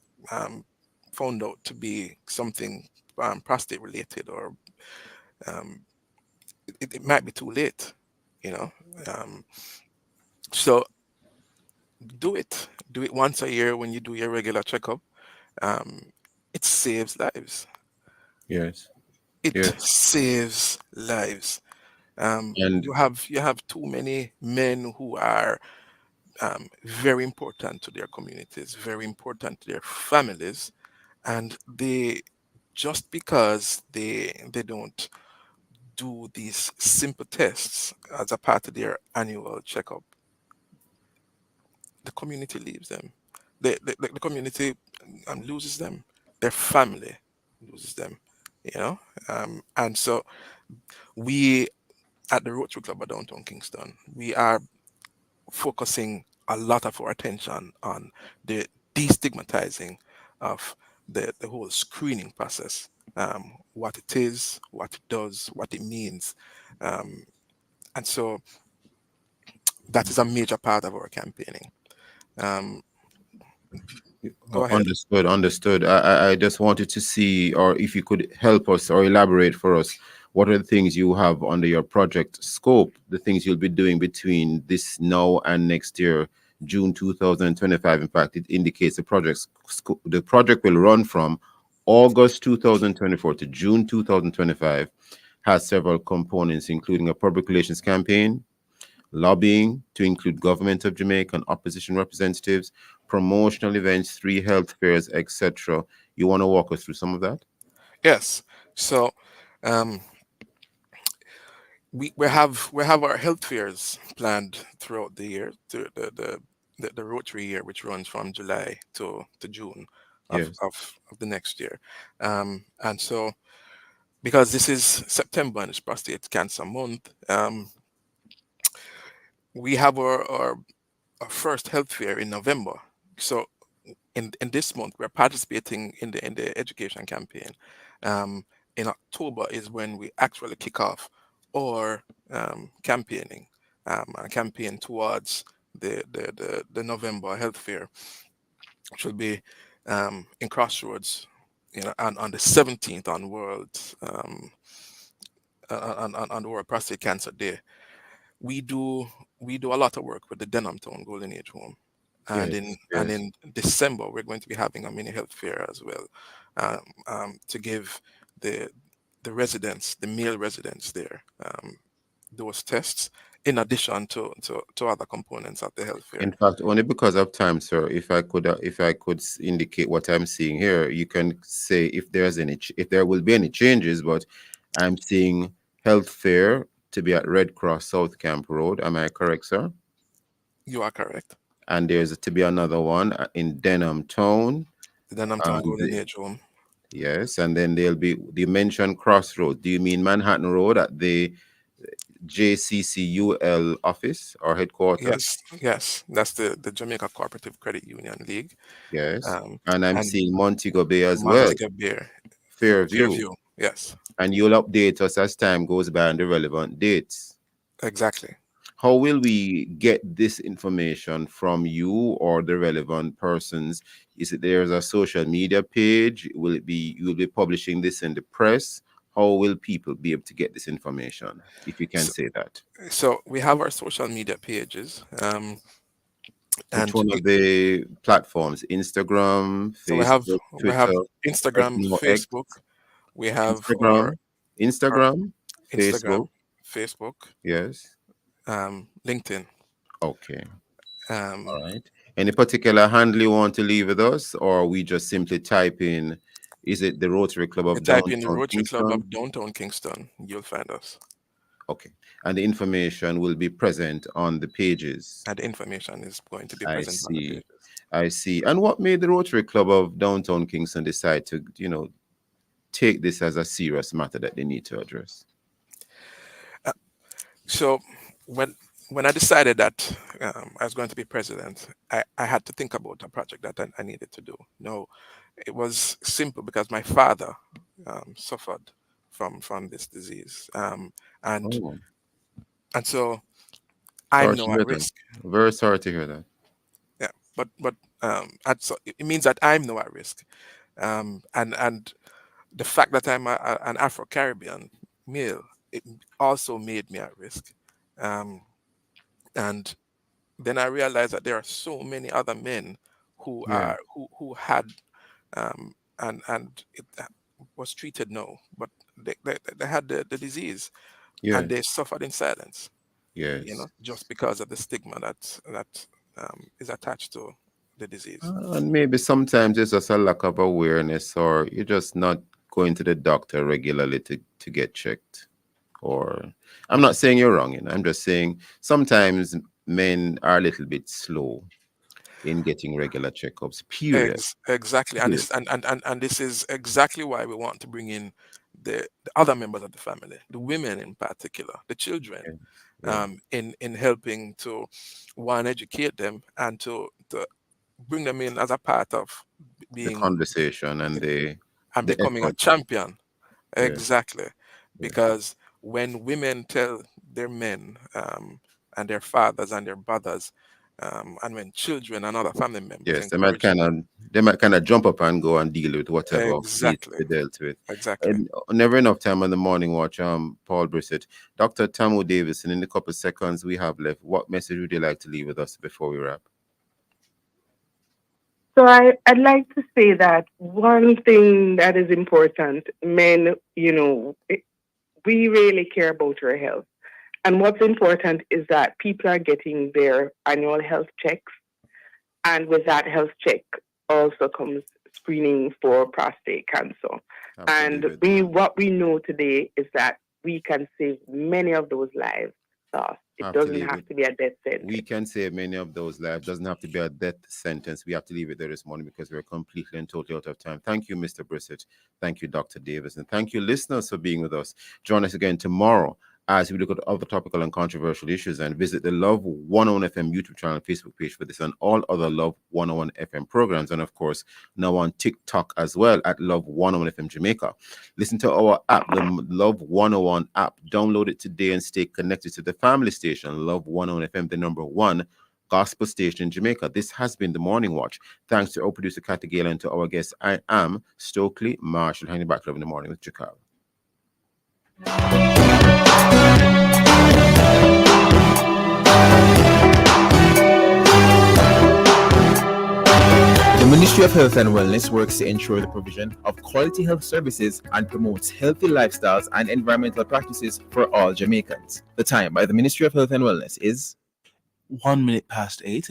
found out to be something prostate related, or it might be too late, so do it once a year when you do your regular checkup. It saves lives. Yes. It saves lives. And you have too many men who are very important to their communities, very important to their families, and just because they don't do these simple tests as a part of their annual checkup, the community leaves them. The community loses them. Their family loses them. And so we at the Rotary Club of Downtown Kingston, we are focusing a lot of our attention on the destigmatizing of the whole screening process, what it is, what it does, what it means. And so that is a major part of our campaigning. Go ahead. Understood. I just wanted to see, or if you could help us or elaborate for us, what are the things you have under your project scope, the things you'll be doing between this now and next year, June 2025. In fact, it indicates the project will run from August 2024 to June 2025, has several components, including a public relations campaign, lobbying to include government of Jamaica and opposition representatives, promotional events, 3 health fairs, etc. You want to walk us through some of that? Yes. So um, we have our health fairs planned throughout the year, to the Rotary year, which runs from July to June of, Yes. of the next year. And so, because this is September and it's prostate cancer month, we have our first health fair in November. So in this month, we're participating in the education campaign. In October is when we actually kick off our campaigning, a campaign towards the November health fair, which will be in Crossroads, on the 17th on on World Prostate Cancer Day. We do a lot of work with the Denham Town Golden Age Home. And Yes, in December, we're going to be having a mini health fair as well, to give the residents, the male residents there, those tests, in addition to other components of the health fair. In fact, only because of time, sir. If I could indicate what I'm seeing here, you can say if there will be any changes. But I'm seeing health fair to be at Red Cross South Camp Road. Am I correct, sir? You are correct. And there's to be another one in Denham Town. The Denham Town Golden Age Home. Yes, and then there'll be, you mentioned Crossroad. Do you mean Manhattan Road at the JCCUL office or headquarters? Yes, that's the Jamaica Cooperative Credit Union League. Yes, and I'm seeing Montego Bay as Montego well. Bay, Fairview. yes. And you'll update us as time goes by on the relevant dates. Exactly. How will we get this information from you or the relevant persons? Is it there's a social media page? Will it be, you will be publishing this in the press? How will people be able to get this information, if you can say that? So we have our social media pages. Which one of the platforms? Instagram, So Facebook, we have Twitter, Instagram, X? Facebook. We have Instagram, Instagram, Facebook. Facebook. Yes. LinkedIn. Okay. All right. Any particular handle you want to leave with us, or we just simply type in, is it the Rotary Club of Type in the Downtown Rotary Club Kingston? of Downtown Kingston. You'll find us. Okay. And the information will be present on the pages. And the information is going to be I present on the see. pages. I see. And what made the Rotary Club of Downtown Kingston decide to, take this as a serious matter that they need to address? So when I decided that I was going to be president, I had to think about a project that I needed to do. No, it was simple because my father suffered from this disease, and so I'm now at risk. Very sorry to hear that. Yeah, but so it means that I'm now at risk, and the fact that I'm an Afro-Caribbean male, it also made me at risk. And then I realized that there are so many other men who Yeah. who had and it was treated no, but they had the disease, Yeah. and they suffered in silence. Yes. Just because of the stigma that is attached to the disease. And maybe sometimes it's just a lack of awareness, or you're just not going to the doctor regularly to get checked. Or I'm not saying you're wrong, I'm just saying sometimes men are a little bit slow in getting regular checkups, period. Exactly. And this and this is exactly why we want to bring in the other members of the family, the women in particular, the children, in helping to educate them and to bring them in as a part of The being conversation and the becoming a effort. champion. Yeah. Exactly. Because when women tell their men and their fathers and their brothers And when children and other family members Yes, encourage they might kind of jump up and go and deal with whatever exactly, needs to be dealt with. exactly. And never enough time on the morning watch. Paul Brissett, Dr. Tamu Davison. In the couple of seconds we have left, what message would you like to leave with us before we wrap? So I'd like to say that one thing that is important, men, we really care about our health. And what's important is that people are getting their annual health checks. And with that health check also comes screening for prostate cancer. Absolutely. And what we know today is that we can save many of those lives lost. It Absolutely. doesn't have to be a death sentence. We can save many of those lives. Doesn't have to be a death sentence. We have to leave it there this morning because we're completely and totally out of time. Thank you, Mr. Brissett. Thank you, Dr. Davis. And thank you, listeners, for being with us. Join us again tomorrow as we look at other topical and controversial issues, and visit the Love 101 FM YouTube channel and Facebook page for this and all other Love 101 FM programs. And of course, now on TikTok as well at Love 101 FM Jamaica. Listen to our app, the Love 101 app. Download it today and stay connected to the family station, Love 101 FM, the number one gospel station in Jamaica. This has been the Morning Watch. Thanks to our producer, Kathy Gale, and to our guest, I am Stokeley Marshall, hanging back Love in the Morning with Chicago. The Ministry of Health and Wellness works to ensure the provision of quality health services and promotes healthy lifestyles and environmental practices for all Jamaicans. The time by the Ministry of Health and Wellness is 1 minute past 8.